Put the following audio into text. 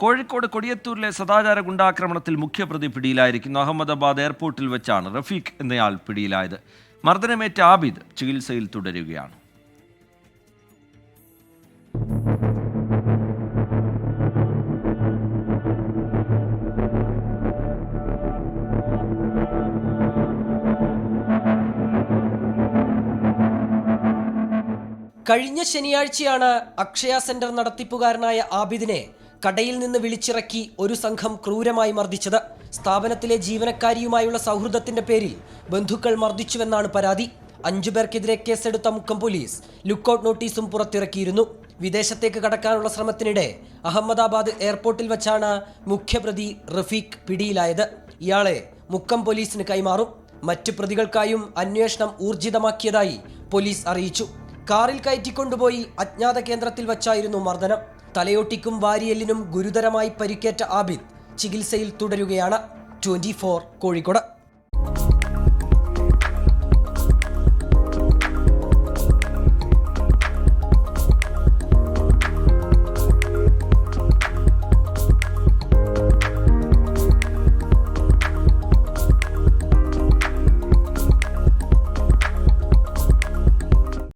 കോഴിക്കോട് കൊടിയത്തൂരിലെ സദാചാര ഗുണ്ടാക്രമണത്തിൽ മുഖ്യപ്രതി പിടിയിലായിരിക്കുന്നു. അഹമ്മദാബാദ് എയർപോർട്ടിൽ വെച്ചാണ് റഫീഖ് എന്നയാൾ പിടിയിലായത്. മർദ്ദനമേറ്റ ആബിദ് ചികിത്സയിൽ തുടരുകയാണ്. കഴിഞ്ഞ ശനിയാഴ്ചയാണ് അക്ഷയ സെന്റർ നടത്തിപ്പുകാരനായ ആബിദിനെ കടയിൽ നിന്ന് വിളിച്ചിറക്കി ഒരു സംഘം ക്രൂരമായി മർദ്ദിച്ചത്. സ്ഥാപനത്തിലെ ജീവനക്കാരിയുമായുള്ള സൗഹൃദത്തിന്റെ പേരിൽ ബന്ധുക്കൾ മർദ്ദിച്ചുവെന്നാണ് പരാതി. 5 പേർക്കെതിരെ കേസെടുത്ത മുക്കം പോലീസ് ലുക്കൌട്ട് നോട്ടീസും പുറത്തിറക്കിയിരുന്നു. വിദേശത്തേക്ക് കടക്കാനുള്ള ശ്രമത്തിനിടെ അഹമ്മദാബാദ് എയർപോർട്ടിൽ വെച്ചാണ് മുഖ്യപ്രതി റഫീഖ് പിടിയിലായത്. ഇയാളെ മുക്കം പോലീസിന് കൈമാറും. മറ്റ് പ്രതികൾക്കായും അന്വേഷണം ഊർജിതമാക്കിയതായി പോലീസ് അറിയിച്ചു. കാറിൽ കയറ്റിക്കൊണ്ടുപോയി അജ്ഞാത കേന്ദ്രത്തിൽ വച്ചായിരുന്നു മർദ്ദനം. തലയോട്ടിക്കും വാരിയെല്ലിനും ഗുരുതരമായി പരിക്കേറ്റ ആബിദ് ചികിത്സയിൽ തുടരുകയാണ്. 24 കോഴിക്കോട്.